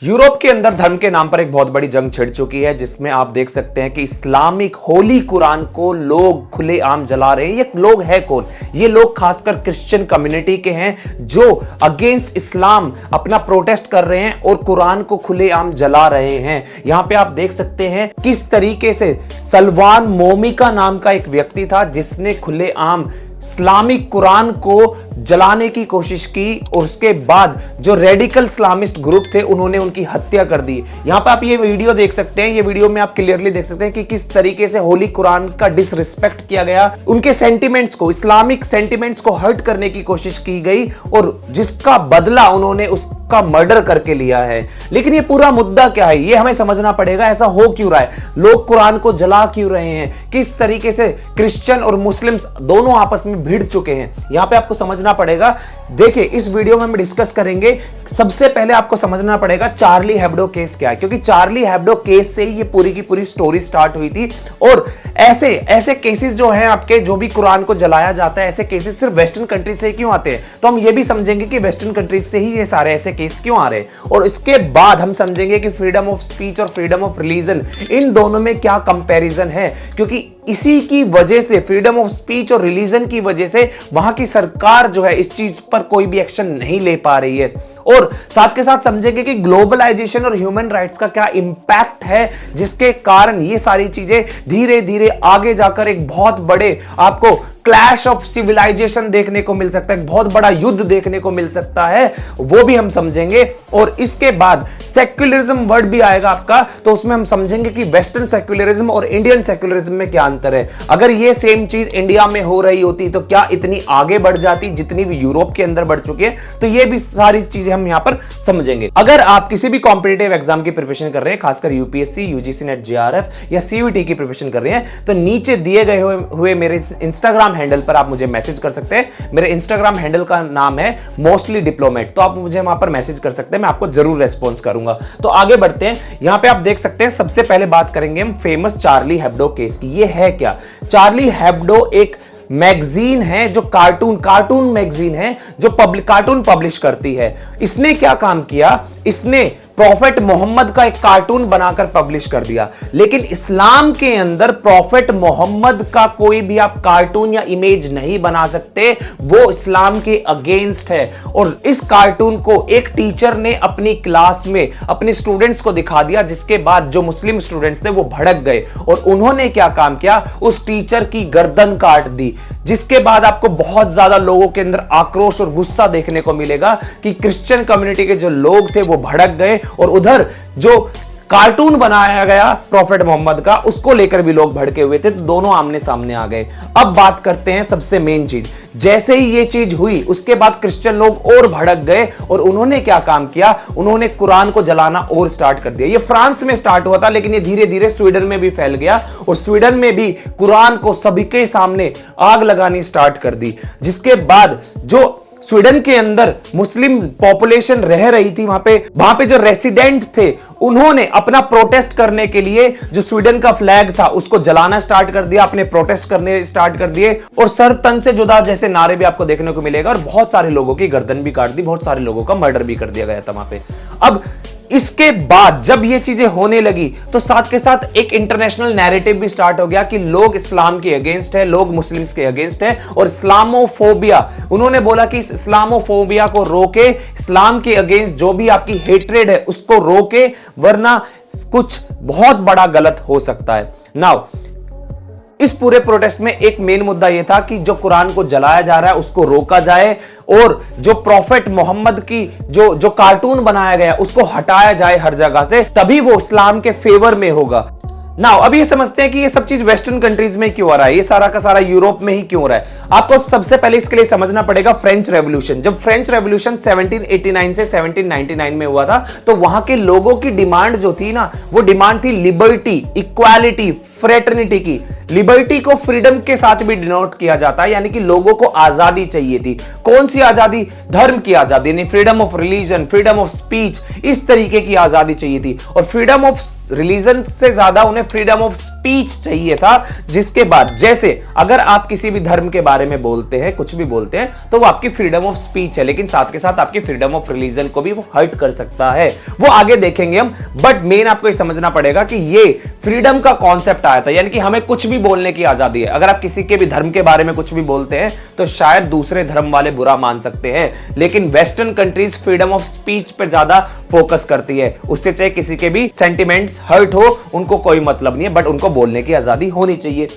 Europe के अंदर धर्म के नाम पर एक बहुत बड़ी जंग छिड़ चुकी है, जिसमें आप देख सकते हैं कि इस्लामिक होली कुरान को लोग खुलेआम जला रहे हैं। ये लोग है कौन? ये लोग खासकर क्रिश्चियन कम्युनिटी के हैं जो अगेंस्ट इस्लाम अपना प्रोटेस्ट कर रहे हैं और कुरान को खुलेआम जला रहे हैं। यहां पे आप देख सकते हैं किस तरीके से सलमान मोमिका नाम का एक व्यक्ति था जिसने खुलेआम इस्लामिक कुरान को जलाने की कोशिश की और उसके बाद जो रेडिकल इस्लामिस्ट ग्रुप थे उन्होंने उनकी हत्या कर दी। यहां पे आप ये वीडियो देख सकते हैं। ये वीडियो में आप क्लियरली देख सकते हैं कि किस तरीके से होली कुरान का डिसरिस्पेक्ट किया गया, उनके सेंटिमेंट्स को, इस्लामिक सेंटिमेंट्स को हर्ट करने की कोशिश की गई और जिसका बदला उन्होंने उसका मर्डर करके लिया है। लेकिन ये पूरा मुद्दा क्या है, ये हमें समझना पड़ेगा। ऐसा हो क्यों रहा है, लोग कुरान को जला क्यों रहे हैं, किस तरीके से क्रिश्चियन और मुस्लिम्स दोनों आपस में भिड़ चुके हैं, यहां पे आपको समझना पड़ेगा। देखिए, इस वीडियो में हम डिस्कस करेंगे। सबसे पहले आपको समझना पड़ेगा चार्ली हेब्डो केस क्या है, क्योंकि चार्ली हेब्डो केस से ही ये पूरी की पूरी स्टोरी स्टार्ट हुई थी। और ऐसे केसेस जो हैं आपके, जो भी कुरान को जलाया जाता है, ऐसे केसेस सिर्फ वेस्टर्न कंट्री से क्यों आते हैं, तो हम ये भी समझेंगे कि वेस्टर्न कंट्रीज से ही ये सारे ऐसे केस क्यों आ रहे हैं। और इसके बाद हम समझेंगे कि फ्रीडम ऑफ स्पीच और फ्रीडम ऑफ रिलीजन, इन दोनों में क्या कंपैरिजन है, क्योंकि इसी की वजह से, फ्रीडम ऑफ स्पीच और रिलीजन की वजह से वहां की सरकार जो है इस चीज पर कोई भी एक्शन नहीं ले पा रही है। और साथ के साथ समझेंगे कि ग्लोबलाइजेशन और ह्यूमन राइट्स का क्या इंपैक्ट है, जिसके कारण ये सारी चीजें धीरे धीरे आगे जाकर एक बहुत बड़े आपको क्लैश ऑफ सिविलाइजेशन देखने को मिल सकता है, बहुत बड़ा युद्ध देखने को मिल सकता है, वो भी हम समझेंगे। और इसके बाद सेक्युलरिज्म वर्ड भी आएगा आपका, तो उसमें हम समझेंगे कि वेस्टर्न सेक्युलरिज्म और इंडियन सेक्युलरिज्म में क्या अंतर है। अगर ये सेम चीज इंडिया में हो रही होती तो क्या इतनी आगे बढ़ जाती जितनी भी यूरोप के अंदर बढ़ चुकी है, तो ये भी सारी चीजें हम यहां पर समझेंगे। अगर आप किसी भी कॉम्पिटिटिव एग्जाम की प्रिपरेशन कर रहे हैं, खासकर यूपीएससी, यूजीसी नेट, जेआरएफ या सीयूईटी की प्रिपरेशन कर रहे हैं, तो नीचे दिए गए हुए मेरे इंस्टाग्राम हैंडल पर आप मुझे मैसेज कर सकते हैं। मेरे इंस्टाग्राम हैंडल का नाम है मोस्टली डिप्लोमेट, तो आप मुझे वहां पर मैसेज कर सकते हैं, मैं आपको जरूर रेस्पॉन्स करूंगा। तो आगे बढ़ते हैं। यहां पे आप देख सकते हैं, सबसे पहले बात करेंगे हम फेमस चार्ली हेब्डो केस की। ये है क्या? चार्ली हेब्डो एक मैगजीन है जो कार्टून मैगजीन है जो कार्टून पब्लिश करती है। इसने क्या काम किया, इसने प्रॉफेट मोहम्मद का एक कार्टून बनाकर पब्लिश कर दिया। लेकिन इस्लाम के अंदर प्रॉफेट मोहम्मद का कोई भी आप कार्टून या इमेज नहीं बना सकते, वो इस्लाम के अगेंस्ट है। और इस कार्टून को एक टीचर ने अपनी क्लास में अपने स्टूडेंट्स को दिखा दिया, जिसके बाद जो मुस्लिम स्टूडेंट्स थे वो भड़क गए और उन्होंने क्या काम किया, उस टीचर की गर्दन काट दी। जिसके बाद आपको बहुत ज्यादा लोगों के अंदर आक्रोश और गुस्सा देखने को मिलेगा कि क्रिश्चियन कम्युनिटी के जो लोग थे वो भड़क गए और उधर जो कार्टून बनाया गया प्रॉफेट मोहम्मद का, उसको लेकर भी लोग भड़के हुए थे, तो दोनों आमने सामने आ गए। अब बात करते हैं सबसे मेन चीज। जैसे ही ये चीज हुई, उसके बाद क्रिश्चियन लोग और भड़क गए और उन्होंने क्या काम किया, उन्होंने कुरान को जलाना और स्टार्ट कर दिया। ये फ्रांस में स्टार्ट हुआ था, लेकिन ये धीरे धीरे स्वीडन में भी फैल गया और स्वीडन में भी कुरान को सभी के सामने आग लगानी स्टार्ट कर दी। जिसके बाद जो स्वीडन के अंदर मुस्लिम पॉपुलेशन रह रही थी, वहां पे जो रेसिडेंट थे, उन्होंने अपना प्रोटेस्ट करने के लिए जो स्वीडन का फ्लैग था उसको जलाना स्टार्ट कर दिया, अपने प्रोटेस्ट करने स्टार्ट कर दिए और सर तन से जुदा जैसे नारे भी आपको देखने को मिलेगा। और बहुत सारे लोगों की गर्दन भी काट दी, बहुत सारे लोगों का मर्डर भी कर दिया गया था वहां पे। अब इसके बाद जब ये चीजें होने लगी, तो साथ के साथ एक इंटरनेशनल नैरेटिव भी स्टार्ट हो गया कि लोग इस्लाम के अगेंस्ट है, लोग मुस्लिम्स के अगेंस्ट है और इस्लामोफोबिया, उन्होंने बोला कि इस इस्लामोफोबिया को रोके, इस्लाम के अगेंस्ट जो भी आपकी हेट्रेड है उसको रोके, वरना कुछ बहुत बड़ा गलत हो सकता है। नाउ इस पूरे प्रोटेस्ट में एक मेन मुद्दा यह था कि जो कुरान को जलाया जा रहा है उसको रोका जाए और जो प्रॉफेट मोहम्मद की जो कार्टून बनाया गया उसको हटाया जाए हर जगह से, तभी वो इस्लाम के फेवर में होगा। नाउ अब ये समझते हैं कि ये सब चीज वेस्टर्न कंट्रीज में क्यों हो रहा है, ये सारा का सारा यूरोप में ही क्यों हो रहा है। आपको सबसे पहले इसके लिए समझना पड़ेगा फ्रेंच रेवोल्यूशन। जब फ्रेंच रेवोल्यूशन 1789 से 1799 में हुआ था, तो वहां के लोगों की डिमांड जो थी ना, वो डिमांड थी लिबर्टी, इक्वालिटी, फ्रेटर्निटी की। लिबर्टी को फ्रीडम के साथ भी डिनोट किया जाता है, यानी कि लोगों को आजादी चाहिए थी। कौन सी आजादी? धर्म की आजादी, यानी freedom of religion, freedom of speech, इस तरीके की आजादी चाहिए थी। और फ्रीडम ऑफ रिलीजन से ज्यादा उन्हें फ्रीडम ऑफ स्पीच चाहिए था, जिसके बाद जैसे अगर आप किसी भी धर्म के बारे में बोलते हैं, कुछ भी बोलते हैं, तो वो आपकी फ्रीडम ऑफ स्पीच है, लेकिन साथ के साथ आपकी फ्रीडम ऑफ रिलीजन को भी वो हर्ट कर सकता है। वो आगे देखेंगे हम, बट मेन आपको ये समझना पड़ेगा कि ये फ्रीडम का कॉन्सेप्ट आया था, यानी कि हमें कुछ भी बोलने की आजादी है। अगर आप किसी के भी धर्म के बारे में कुछ भी बोलते हैं तो शायद दूसरे धर्म वाले बुरा मान सकते हैं, लेकिन western countries freedom of speech पर ज्यादा फोकस करती है। उससे चाहे किसी के भी सेंटिमेंट्स हर्ट हो, उनको कोई मतलब नहीं है, बट उनको बोलने की आजादी होनी चाहिए।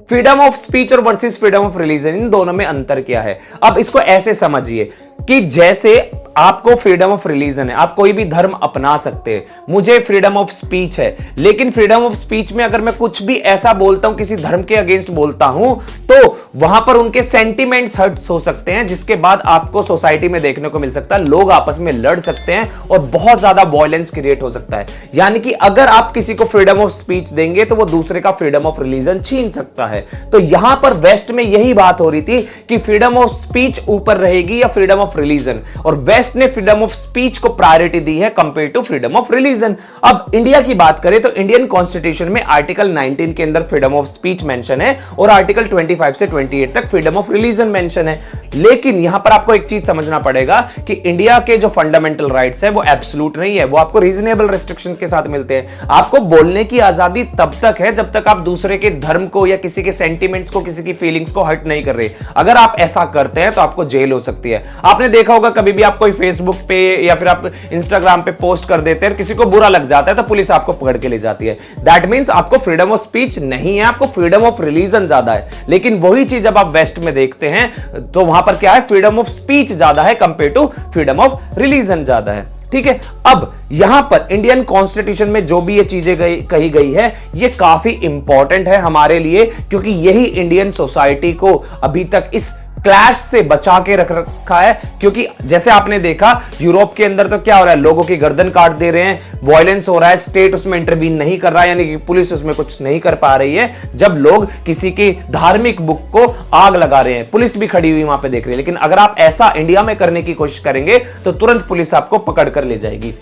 फ्रीडम ऑफ स्पीच और वर्सेस फ्रीडम ऑफ रिलीजन, इन दोनों में अंतर क्या है? अब इसको ऐसे समझिए कि जैसे आपको फ्रीडम ऑफ रिलीजन है, आप कोई भी धर्म अपना सकते हैं, मुझे फ्रीडम ऑफ स्पीच है, लेकिन फ्रीडम ऑफ स्पीच में अगर मैं कुछ भी ऐसा बोलता हूं, किसी धर्म के अगेंस्ट बोलता हूं, तो वहां पर उनके सेंटिमेंट्स हर्ट हो सकते हैं, जिसके बाद आपको सोसाइटी में देखने को मिल सकता है लोग आपस में लड़ सकते हैं और बहुत ज्यादा वॉयलेंस क्रिएट हो सकता है। यानी कि अगर आप किसी को फ्रीडम ऑफ स्पीच देंगे तो वो दूसरे का फ्रीडम ऑफ रिलीजन छीन सकता है। तो यहां पर वेस्ट में यही बात हो रही थी कि फ्रीडम ऑफ स्पीच ऊपर रहेगी या फ्रीडम ऑफ रिलीजन, और वेस्ट ने फ्रीडम ऑफ स्पीच को प्रायोरिटी दी है compare to freedom of religion. अब इंडिया की बात करें तो इंडियन कॉन्स्टिट्यूशन में आर्टिकल 19 के अंदर फ्रीडम ऑफ स्पीच मेंशन है और आर्टिकल 25 से 28 तक फ्रीडम ऑफ रिलीजन मेंशन है। लेकिन यहां पर आपको एक चीज समझना पड़ेगा कि इंडिया के जो फंडामेंटल राइट्स है वो एब्सोल्यूट नहीं है, वो आपको रीजनेबल रिस्ट्रिक्शन के साथ मिलते हैं। आपको बोलने की आजादी तब तक है जब तक आप दूसरे के धर्म को या किसी के सेंटिमेंट्स को, किसी की फीलिंग्स को हर्ट नहीं कर रहे। अगर आप ऐसा करते हैं तो आपको जेल हो सकती है। आपने देखा होगा कभी भी आप कोई फेसबुक पे या फिर आप इंस्टाग्राम पे पोस्ट कर देते हैं, किसी को बुरा लग जाता है तो पुलिस आपको पकड़ के ले जाती है। दैट मींस आपको फ्रीडम ऑफ स्पीच नहीं है, आपको फ्रीडम ऑफ रिलीजन ज्यादा है। लेकिन वही चीज जब आप वेस्ट में देखते हैं तो वहां पर क्या है, फ्रीडम ऑफ स्पीच ज्यादा है compare to freedom of religion ज्यादा है। ठीक है, अब यहां पर इंडियन कॉन्स्टिट्यूशन में जो भी ये चीजें कही गई है ये काफी इंपॉर्टेंट है हमारे लिए, क्योंकि यही इंडियन सोसाइटी को अभी तक इस क्लैश से बचा के रख रखा है। क्योंकि जैसे आपने देखा यूरोप के अंदर तो क्या हो रहा है, लोगों की गर्दन काट दे रहे हैं, वॉयलेंस हो रहा है, स्टेट उसमें इंटरवीन नहीं कर रहा है, यानी कि पुलिस उसमें कुछ नहीं कर पा रही है। जब लोग किसी की धार्मिक बुक को आग लगा रहे हैं, पुलिस भी खड़ी हुई वहां पे देख रही है। लेकिन अगर आप ऐसा इंडिया में करने की कोशिश करेंगे तो तुरंत पुलिस आपको पकड़ कर ले जाएगी।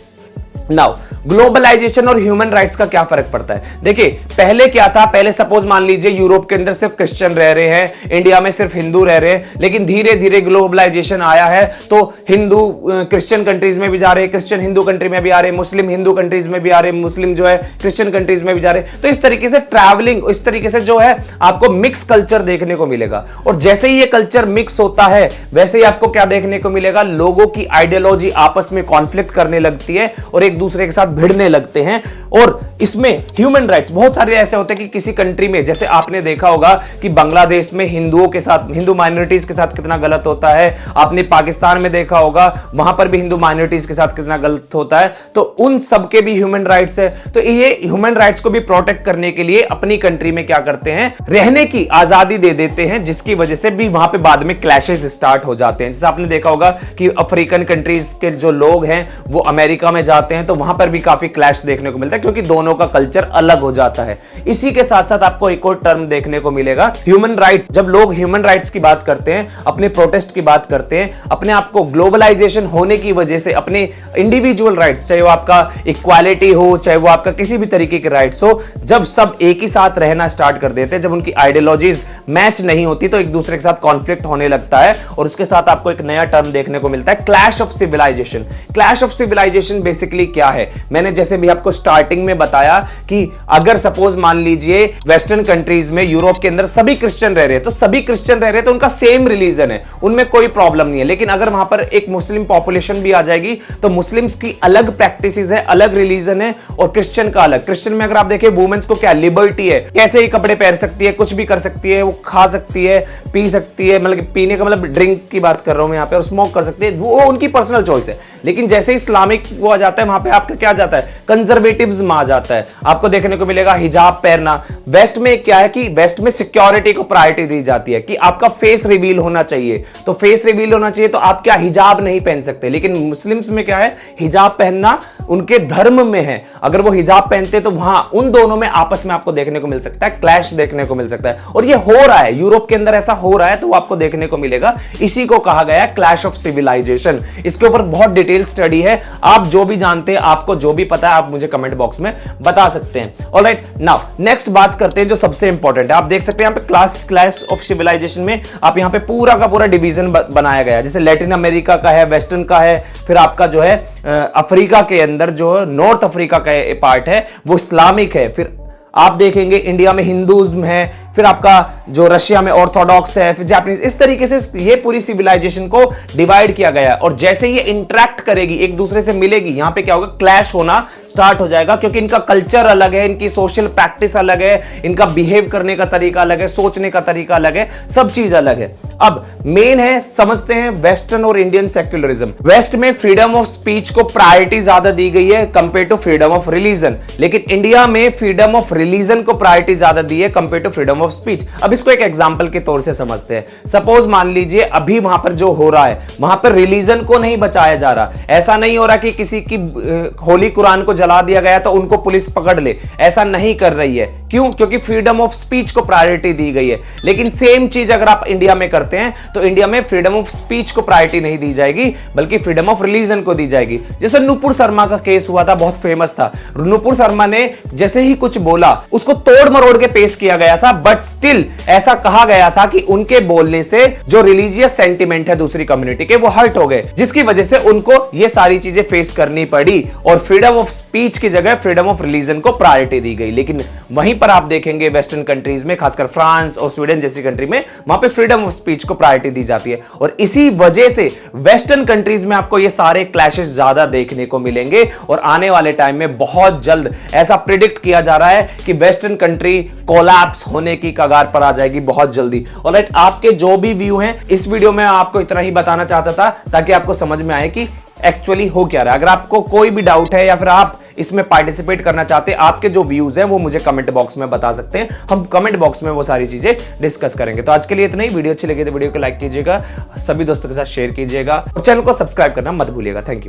नाउ ग्लोबलाइजेशन और ह्यूमन राइट्स का क्या फर्क पड़ता है? देखिए पहले क्या था, पहले सपोज मान लीजिए यूरोप के अंदर सिर्फ क्रिश्चियन रह रहे हैं, इंडिया में सिर्फ हिंदू रह रहे हैं, लेकिन धीरे धीरे ग्लोबलाइजेशन आया है तो हिंदू क्रिश्चियन कंट्रीज में भी जा रहे हैं, क्रिश्चियन हिंदू कंट्री में भी आ रहे हैं, मुस्लिम हिंदू कंट्रीज में भी आ रहे हैं, मुस्लिम जो है क्रिश्चियन कंट्रीज में भी जा रहे हैं। तो इस तरीके से ट्रैवलिंग, इस तरीके से जो है आपको मिक्स कल्चर देखने को मिलेगा। और जैसे ही ये कल्चर मिक्स होता है वैसे ही आपको क्या देखने को मिलेगा, लोगों की आइडियोलॉजी आपस में कॉन्फ्लिक्ट करने लगती है और एक दूसरे के साथ भिड़ने लगते हैं। और इसमें ह्यूमन राइट्स बहुत सारे ऐसे होते हैं कि किसी कंट्री में, जैसे आपने देखा होगा कि बांग्लादेश में हिंदुओं के साथ, हिंदू माइनॉरिटीज के साथ कितना गलत होता है, आपने पाकिस्तान में देखा होगा वहां पर भी हिंदू माइनॉरिटीज के साथ कितना गलत होता है। तो उन सब के भी ह्यूमन राइट्स है। तो ये ह्यूमन राइट्स को भी प्रोटेक्ट करने के लिए अपनी कंट्री में क्या करते हैं, रहने की आजादी दे देते हैं, जिसकी वजह से भी वहां पे बाद में क्लैशेस स्टार्ट हो जाते हैं। जैसे आपने देखा होगा कि अफ्रीकन कंट्रीज के जो लोग हैं वो अमेरिका में जाते हैं तो वहां पर भी काफी क्लैश देखने को मिलता है, क्योंकि दोनों का कल्चर अलग हो जाता है। इसी के साथ साथ आपको एक और टर्म देखने को मिलेगा, ह्यूमन राइट्स। जब लोग ह्यूमन राइट्स की बात करते हैं, अपने प्रोटेस्ट की बात करते हैं, अपने आप को ग्लोबलाइजेशन होने की वजह से अपने इंडिविजुअल राइट्स, चाहे वो आपका इक्वालिटी हो, चाहे वो आपका किसी भी तरीके के राइट्स हो, जब सब एक ही साथ रहना स्टार्ट कर देते हैं, जब उनकी आइडियोलॉजीज मैच नहीं होती तो एक दूसरे के साथ कॉन्फ्लिक्ट होने लगता है। और उसके साथ आपको एक नया टर्म देखने को मिलता है, clash of civilization. Clash of civilization basically क्या है, मैंने जैसे भी आपको स्टार्टिंग में बताया कि अगर सपोज मान लीजिए वेस्टर्न कंट्रीज में, यूरोप के अंदर सभी क्रिश्चियन रह रहे हैं, तो सभी क्रिश्चियन रह रहे हैं तो उनका सेम रिलीजन है, उनमें कोई प्रॉब्लम नहीं है। लेकिन अगर वहां पर एक मुस्लिम पॉपुलेशन भी आ जाएगी तो मुस्लिम्स की अलग प्रैक्टिसेस है, अलग रिलीजन है, और क्रिश्चियन का अलग। क्रिश्चियन में अगर आप देखें वुमेन्स को क्या लिबर्टी है, कैसे ही कपड़े पहन सकती है, कुछ भी कर सकती है, वो खा सकती है, पी सकती है, मतलब पीने का मतलब ड्रिंक की बात कर रहा हूं मैं यहां पे, और स्मोक कर सकती है, वो उनकी पर्सनल चॉइस है। लेकिन जैसे इस्लामिक वो आ जाता है वहां पे आपका क्या जाता है, कंजर्वेटिव्स में आ जाता है। आपको देखने को मिलेगा हिजाब पहनना। वेस्ट में क्या है कि वेस्ट में सिक्योरिटी को प्रायोरिटी दी जाती है कि आपका फेस रिवील होना चाहिए, तो फेस रिवील होना चाहिए तो आप क्या हिजाब नहीं पहन सकते। लेकिन मुस्लिम्स में क्या है, हिजाब पहनना उनके धर्म में है, अगर वो हिजाब पहनते तो वहां उन दोनों में आपस में आपको देखने को मिल सकता है, क्लैश देखने को मिल सकता है। और ये हो रहा है, यूरोप के अंदर ऐसा हो रहा है, तो वो आपको देखने को मिलेगा। इसी को कहा गया है क्लैश ऑफ सिविलाइजेशन। इसके ऊपर बहुत डिटेल स्टडी है, आप जो भी जानते हैं, आपको जो भी पता है, आप मुझे कमेंट बॉक्स में बता सकते हैं। ऑलराइट, नाउ नेक्स्ट बात करते हैं जो सबसे इंपॉर्टेंट है। आप देख सकते हैं यहाँ पे क्लैश ऑफ सिविलाइजेशन में आप यहाँ पे पूरा का पूरा डिवीजन बनाया गया है, जैसे लैटिन अमेरिका का है, वेस्टर्न का है, फिर आपका जो है अफ्रीका के अंदर जो नॉर्थ अफ्रीका का पार्ट है वो इस्लामिक है, फिर आप देखेंगे इंडिया में हिंदुज्म है, फिर आपका जो रशिया में ऑर्थोडॉक्स है, फिर जापानीज। इस तरीके से ये पूरी सिविलाइजेशन को डिवाइड किया गया है। और जैसे ये इंटरेक्ट करेगी, एक दूसरे से मिलेगी, यहां पे क्या होगा, क्लैश होना स्टार्ट हो जाएगा, क्योंकि इनका कल्चर अलग है, इनकी सोशल प्रैक्टिस अलग है, इनका बिहेव करने का तरीका अलग है, सोचने का तरीका अलग है, सब चीज अलग है। अब मेन है, समझते हैं वेस्टर्न और इंडियन सेक्युलरिज्म। वेस्ट में फ्रीडम ऑफ स्पीच को प्रायोरिटी ज्यादा दी गई है compare to freedom of religion, लेकिन इंडिया में फ्रीडम ऑफ रिलीजन को प्रायोरिटी ज्यादा दी है compare to freedom of speech. अब इसको एक एग्जांपल के तौर से समझते हैं। सपोज मान लीजिए अभी वहां पर जो हो रहा है, वहां पर रिलीजन को नहीं बचाया जा रहा। ऐसा नहीं हो रहा कि किसी की होली कुरान को जला दिया गया तो उनको पुलिस पकड़ ले, ऐसा नहीं कर रही है। क्यों? क्योंकि फ्रीडम ऑफ स्पीच को प्रायोरिटी दी गई है। लेकिन सेम चीज अगर आप इंडिया में करते हैं तो इंडिया में फ्रीडम ऑफ स्पीच को प्रायोरिटी नहीं दी जाएगी, बल्कि फ्रीडम ऑफ रिलीजन को दी जाएगी। जैसे नुपुर शर्मा का केस हुआ था, बहुत फेमस था। नुपुर शर्मा ने जैसे ही कुछ बोला उसको तोड़ मरोड़ के पेश किया गया था, बट स्टिल ऐसा कहा गया था कि उनके बोलने से जो रिलीजियस सेंटिमेंट है दूसरी कम्युनिटी के वो हर्ट हो गए, जिसकी वजह से उनको ये सारी चीजें फेस करनी पड़ी और फ्रीडम ऑफ स्पीच की जगह फ्रीडम ऑफ रिलीजन को प्रायोरिटी दी गई। लेकिन वहीं पर आप देखेंगे वेस्टर्न कंट्रीज में, खासकर फ्रांस और स्वीडन जैसी कंट्री में, वहां पे फ्रीडम ऑफ स्पीच को प्रायोरिटी दी जाती है। और इसी वजह से वेस्टर्न कंट्रीज में आपको ये सारे क्लैशेस ज्यादा देखने को मिलेंगे और आने वाले टाइम में बहुत जल्द ऐसा प्रिडिक्ट किया जा रहा है कि वेस्टर्न कंट्री कोलैप्स होने की कगार पर आ जाएगी बहुत जल्दी। ऑलराइट, आपके जो भी व्यू हैं, इस वीडियो में आपको इतना ही बताना चाहता था ताकि आपको समझ में आए कि एक्चुअली हो क्या रहा है। अगर आपको कोई भी डाउट है या फिर आप इसमें पार्टिसिपेट करना चाहते हैं, आपके जो व्यूज हैं वो मुझे कमेंट बॉक्स में बता सकते हैं। हम कमेंट बॉक्स में वो सारी चीजें डिस्कस करेंगे। तो आज के लिए इतना ही। वीडियो अच्छी लगी तो वीडियो को लाइक कीजिएगा, सभी दोस्तों के साथ शेयर कीजिएगा और चैनल को सब्सक्राइब करना मत भूलिएगा। Thank you.